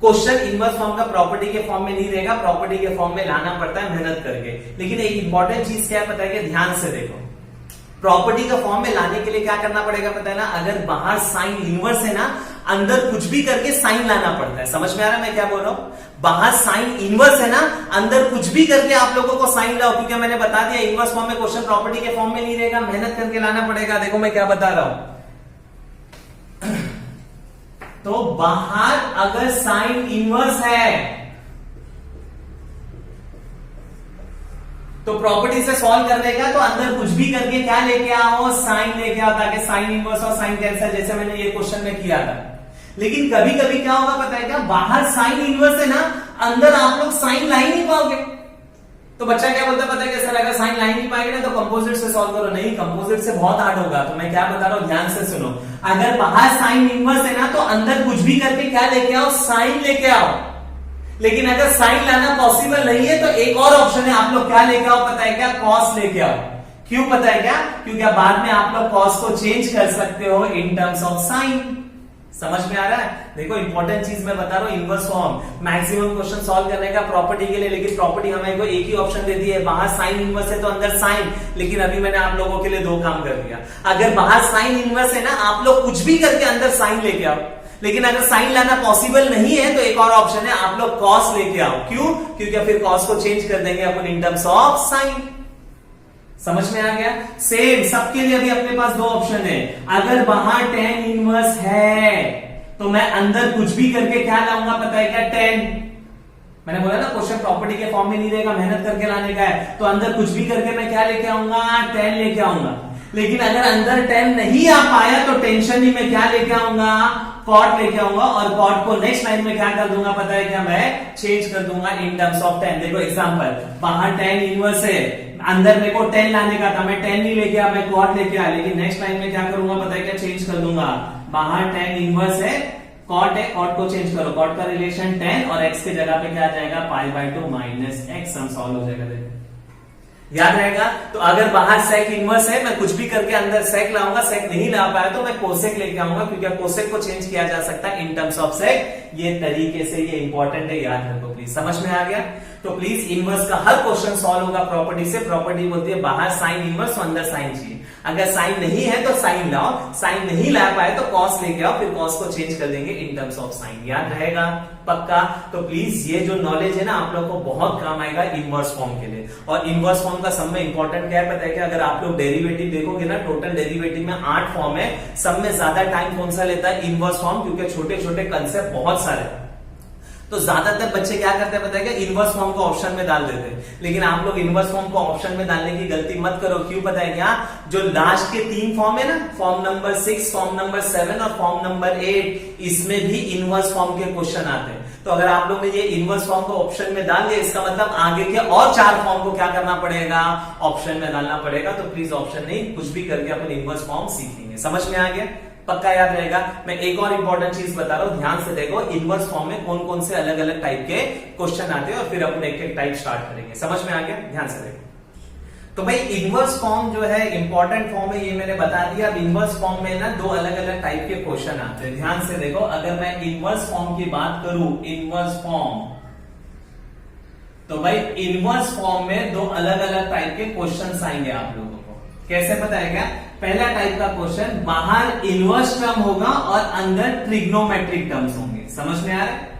क्वेश्चन इनवर्स फॉर्म का प्रॉपर्टी के फॉर्म में नहीं रहेगा, प्रॉपर्टी के फॉर्म में लाना पड़ता है मेहनत करके। लेकिन एक इंपॉर्टेंट चीज क्या है पता है कि ध्यान से देखो, प्रॉपर्टी का फॉर्म में लाने के लिए क्या करना पड़ेगा पता है ना? अगर बाहर साइन इनवर्स है ना, अंदर कुछ भी करके साइन लाना पड़ता है। समझ में आ रहा है मैं क्या बोल रहा हूं? बाहर साइन इनवर्स है ना, अंदर कुछ भी करके आप लोगों को साइन लाओ, क्योंकि मैंने बता दिया इनवर्स फॉर्म में क्वेश्चन प्रॉपर्टी के फॉर्म में नहीं रहेगा, मेहनत करके लाना पड़ेगा। देखो मैं क्या बता रहा हूं, तो बाहर अगर साइन इनवर्स है तो प्रॉपर्टी से सॉल्व करने का, तो अंदर कुछ भी करके क्या लेके आओ? साइन लेके आओ, ताकि साइन इनवर्स और साइन कैंसल, जैसे मैंने ये क्वेश्चन में किया था। लेकिन कभी कभी क्या होगा पता है क्या? बाहर साइन इनवर्स है ना, अंदर आप लोग साइन ला ही नहीं पाओगे। तो बच्चा क्या बोलता है पता है कैसा लगा? साइन ला ही नहीं पाएंगे ना तो कंपोजिट से सॉल्व करो। नहीं, कंपोजिट से बहुत हार्ड होगा। तो मैं क्या बता रहा हूं, ध्यान से सुनो। अगर बाहर साइन इनवर्स है ना, तो अंदर कुछ भी करके क्या लेके आओ? साइन लेके आओ। लेकिन अगर साइन लाना पॉसिबल नहीं है तो एक और ऑप्शन है, आप लोग क्या लेके आओ पता है क्या? कॉस लेके आओ। क्यों पता है क्या? क्योंकि बाद में आप लोग कॉस को चेंज कर सकते हो इन टर्म्स ऑफ साइन। समझ में आ रहा है? देखो इंपॉर्टेंट चीज मैं बता रहा हूं, inverse form maximum question solve करने का प्रॉपर्टी के लिए, लेकिन प्रॉपर्टी हमें को एक ही ऑप्शन देती है, बाहर साइन इनवर्स है तो अंदर साइन। लेकिन अभी मैंने आप लोगों के लिए दो काम कर दिया। अगर बाहर साइन इनवर्स है ना, आप लोग कुछ भी करके अंदर साइन लेके आओ। लेकिन अगर साइन लाना पॉसिबल नहीं है तो एक और ऑप्शन है, आप लोग कॉस लेके आओ। क्यों? क्योंकि फिर कॉस को चेंज कर देंगे अपन इन टर्म्स ऑफ साइन। समझ में आ गया? सेम सबके लिए भी अपने पास दो ऑप्शन है। अगर बाहर tan इनवर्स है तो मैं अंदर कुछ भी करके क्या लाऊंगा पता है क्या? tan। मैंने बोला ना क्वेश्चन प्रॉपर्टी के फॉर्म में नहीं रहेगा, मेहनत करके लाने का है। तो अंदर कुछ भी करके मैं क्या लेके आऊंगा? tan लेके आऊंगा। लेकिन अगर अंदर tan नहीं आ पाया तो टेंशन नहीं, मैं क्या लेके आऊंगा? cot लेके आऊंगा, और cot को नेक्स्ट लाइन में क्या कर दूंगा पता है क्या? मैं चेंज कर दूंगा इन टर्म्स ऑफ tan। देखो एग्जांपल, बाहर tan इनवर्स है, अंदर मेरे को 10 लाने का था, मैं 10 नहीं लेके आया, मैं cot लेके आया। लेकिन नेक्स्ट लाइन में क्या करूंगा पता है क्या? चेंज कर दूंगा। बाहर tan इनवर्स है, cot है, cot को चेंज करो, cot का रिलेशन 10 और x के जगह पे क्या आ जाएगा? पाई बाय 2 माइनस एक्स। हम सॉल्व हो जाएगा। देखो याद रहेगा। तो अगर बाहर सेक इनवर्स है, मैं कुछ भी करके अंदर सेक लाऊंगा, सेक नहीं ला पाया तो मैं कोसेक लेके आऊंगा, क्योंकि कोसेक को चेंज किया जा सकता है इन टर्म्स ऑफ सेक। ये तरीके से ये इंपॉर्टेंट है, याद रखो प्लीज। समझ में आ गया? तो प्लीज इनवर्स का हर क्वेश्चन सॉल्व होगा प्रॉपर्टी से। प्रॉपर्टी बोलती है बाहर साइन इनवर्स, अंदर साइन चाहिए। अगर साइन नहीं है तो साइन लाओ, साइन नहीं ला पाए तो कॉस लेके आओ, फिर कॉस को चेंज कर देंगे इन टर्म्स ऑफ साइन। याद रहेगा पक्का? तो प्लीज ये जो नॉलेज है ना आप लोग को बहुत काम आएगा इनवर्स फॉर्म के लिए। और इनवर्स फॉर्म का सब में इंपॉर्टेंट क्या है पता है? कि अगर आप लोग डेरिवेटिव देखोगे ना, टोटल डेरिवेटिव में 8 फॉर्म है, सब में ज्यादा टाइम कौन सा लेता है? इनवर्स फॉर्म, क्योंकि छोटे छोटे कंसेप्ट बहुत सारे। तो ज्यादातर बच्चे क्या करते हैं पता है? कि इनवर्स फॉर्म को ऑप्शन में डाल देते हैं। लेकिन आप लोग इनवर्स फॉर्म को ऑप्शन में डालने की गलती मत करो। क्यों पता है क्या? जो लास्ट के 3 फॉर्म है ना, फॉर्म नंबर 6, फॉर्म नंबर 7 और फॉर्म नंबर 8, इसमें भी इनवर्स फॉर्म के क्वेश्चन आते हैं। तो अगर आप लोग ने ये इनवर्स फॉर्म को ऑप्शन में डाल दिया, इसका मतलब आगे के और 4 फॉर्म को क्या करना पड़ेगा? ऑप्शन में डालना पड़ेगा। तो प्लीज ऑप्शन नहीं, कुछ भी करके अपन इनवर्स फॉर्म सीखेंगे। समझ में आ गया? पक्का याद रहेगा। मैं एक और इंपॉर्टेंट चीज बता रहा हूं, ध्यान से देखो। इनवर्स फॉर्म में कौन कौन से अलग अलग टाइप के क्वेश्चन आते हैं और फिर अपन एक एक टाइप स्टार्ट करेंगे। समझ में आ गया? ध्यान से देखो। तो भाई इनवर्स फॉर्म जो है इंपॉर्टेंट फॉर्म है, ये मैंने बता दिया। अब इनवर्स फॉर्म में ना 2 अलग अलग टाइप के क्वेश्चन आते हैं। ध्यान से देखो, अगर मैं इनवर्स फॉर्म की बात करूं, इनवर्स फॉर्म, तो भाई इनवर्स फॉर्म में 2 अलग अलग टाइप के क्वेश्चन आएंगे आप लोगों को। कैसे पता है क्या? पहला टाइप का क्वेश्चन, बाहर इनवर्स टर्म होगा और अंदर ट्रिग्नोमेट्रिक टर्म्स होंगे। समझ में आ रहा है?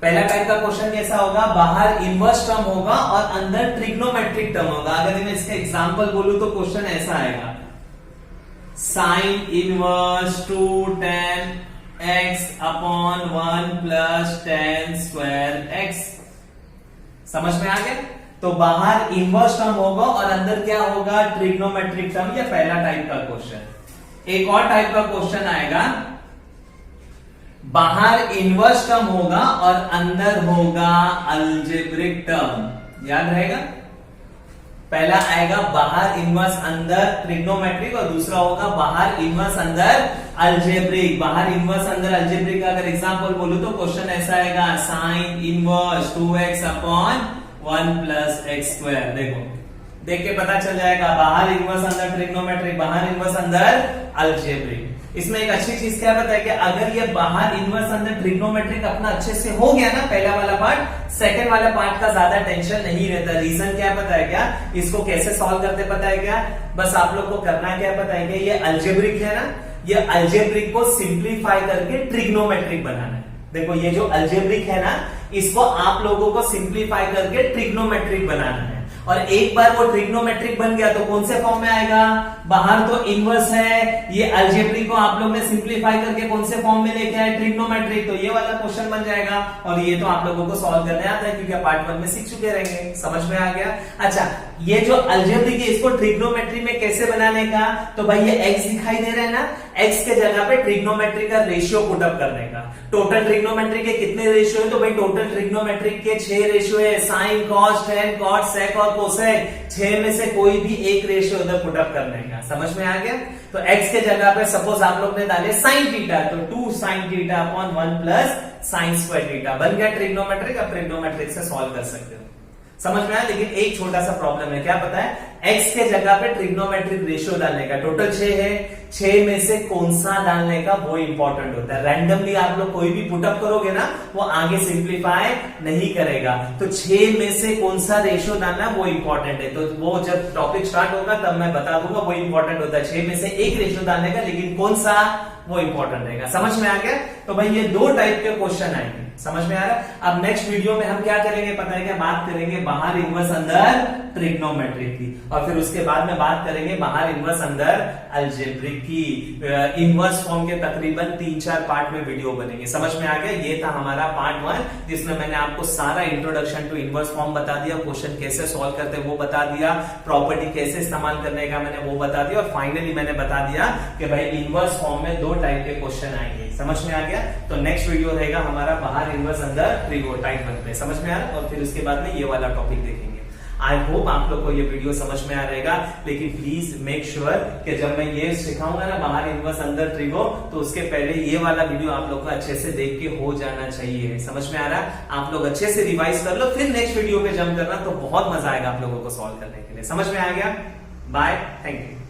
पहला टाइप का क्वेश्चन कैसा होगा? बाहर इनवर्स टर्म होगा और अंदर ट्रिग्नोमेट्रिक टर्म होगा। अगर मैं इसका एग्जांपल बोलूं तो क्वेश्चन ऐसा आएगा, sine inverse 2 tan x upon 1 plus tan square x। समझ में आ गया? तो बाहर इनवर्स टर्म होगा और अंदर क्या होगा? Trigonometric term. ये पहला टाइप का क्वेश्चन। एक और टाइप का क्वेश्चन आएगा, बाहर इनवर्स टर्म होगा और अंदर होगा अलजेब्रिक टर्म। याद रहेगा? पहला आएगा बाहर इनवर्स अंदर ट्रिग्नोमेट्रिक, और दूसरा होगा बाहर इनवर्स अंदर अलजेब्रिक। बाहर इनवर्स अंदर अलजेब्रिक का अगर एग्जांपल बोलूं तो क्वेश्चन ऐसा आएगा, sine inverse 2x upon 1 plus x square. देखो, देख के पता चल जाएगा, बाहर इनवर्स अंदर ट्रिग्नोमेट्रिक, बाहर इनवर्स अंदर अलजेब्रिक। इसमें एक अच्छी चीज क्या पता है कि अगर ये बाहर इनवर्स अंदर ट्रिग्नोमेट्रिक अपना अच्छे से हो गया ना, पहला वाला पार्ट, सेकंड वाला पार्ट का ज्यादा टेंशन नहीं रहता। रीजन क्या पता है क्या? इसको कैसे सॉल्व करते पता है क्या? बस आप लोग को करना क्या पता है कि ये अलजेब्रिक है ना, ये अलजेब्रिक को सिंप्लीफाई करके ट्रिग्नोमेट्रिक बनाना है। देखो, ये जो अलजेब्रिक है ना, इसको आप लोगों को सिंप्लीफाई करके ट्रिग्नोमेट्रिक बनाना है। और एक बार वो ट्रिग्नोमेट्रिक बन गया तो कौन से फॉर्म में आएगा? बाहर तो इनवर्स है, ये अलजेब्रिक को आप लोग ने सिंप्लीफाई करके कौन से फॉर्म में लेके आए? ट्रिग्नोमेट्रिक। तो ये वाला क्वेश्चन बन जाएगा। और ये तो आप लोगों को सॉल्व करने आता है, क्योंकि पार्ट 1 में सीख चुके रहेंगे। समझ में आ गया? अच्छा, ये जो अलजेब्रिक है इसको ट्रिग्नोमेट्री में कैसे बनाने का? तो भाई ये x दिखाई दे रहा है ना, x के जगह पे ट्रिग्नोमेट्री का रेशियो पुटअप करने का। टोटल ट्रिग्नोमेट्री के कितने रेशियो है? तो भाई टोटल ट्रिग्नोमेट्रिक के 6 रेशियो है, साइन, कॉस, टेन, कॉट, सेक और कोसेक। 6 में से कोई भी एक रेशियो उधर पुटअप करने का। समझ में आ गया? तो x के जगह पे सपोज आप लोग ने डाले साइन थीटा, तो 2 sine theta upon 1 plus sine square theta बन गया ट्रिग्नोमेट्रिक। अब ट्रिग्नोमेट्रिक से सॉल्व कर सकते हो। समझ में आया? लेकिन एक छोटा सा प्रॉब्लम है, क्या पता है? x के जगह पे ट्रिग्नोमेट्रिक रेशियो डालने का। टोटल 6 है, 6 में से कौन सा डालने का वो इंपॉर्टेंट होता है। रैंडमली आप लोग कोई भी पुटअप करोगे ना, वो आगे सिंप्लीफाई नहीं करेगा। तो 6 में से कौन सा रेशियो डालना वो इंपॉर्टेंट है। तो वो जब टॉपिक स्टार्ट होगा तब मैं बता दूंगा, वो इंपॉर्टेंट होता है 6 में से एक रेशियो डालने का, लेकिन कौन सा वो इंपॉर्टेंट रहेगा। समझ में आ गया? तो भाई ये 2 टाइप के क्वेश्चन आएंगे। समझ में आ रहा है? अब नेक्स्ट वीडियो में हम क्या करेंगे पता है क्या? बात करेंगे बाहर इनवर्स अंदर ट्रिग्नोमेट्रिक की, और फिर उसके बाद में बात करेंगे बाहर इनवर्स अंदर अलजेब्रिक की। इनवर्स फॉर्म के तकरीबन 3-4 पार्ट में वीडियो बनेंगे। समझ में आ गया? ये था हमारा पार्ट 1, जिसमें मैंने आपको सारा इंट्रोडक्शन टू इनवर्स फॉर्म बता दिया, क्वेश्चन कैसे सॉल्व करते हैं वो बता दिया, प्रॉपर्टी कैसे इस्तेमाल करने का मैंने वो बता दिया, और फाइनली मैंने बता दिया कि भाई इनवर्स फॉर्म में 2 टाइप के क्वेश्चन आएंगे। समझ में आ गया? तो नेक्स्ट वीडियो रहेगा हमारा बाहर इनवर्स अंदर ट्रिगो टाइप 1 पे। समझ में आ रहा है? और फिर उसके बाद में ये वाला टॉपिक देखेंगे। आई होप आप लोग को ये वीडियो समझ में आ रहेगा, लेकिन प्लीज मेक श्योर कि जब मैं ये सिखाऊंगा ना बाहर इनवर्स अंदर ट्रिगो, तो उसके पहले ये वाला वीडियो आप लोग को अच्छे से देख के हो जाना चाहिए। समझ में आ रहा है? आप लोग अच्छे से रिवाइज कर लो, फिर नेक्स्ट वीडियो पे जंप करना, तो बहुत मजा आएगा आप लोगों को सॉल्व करने के लिए। समझ में आ गया? Bye, thank you.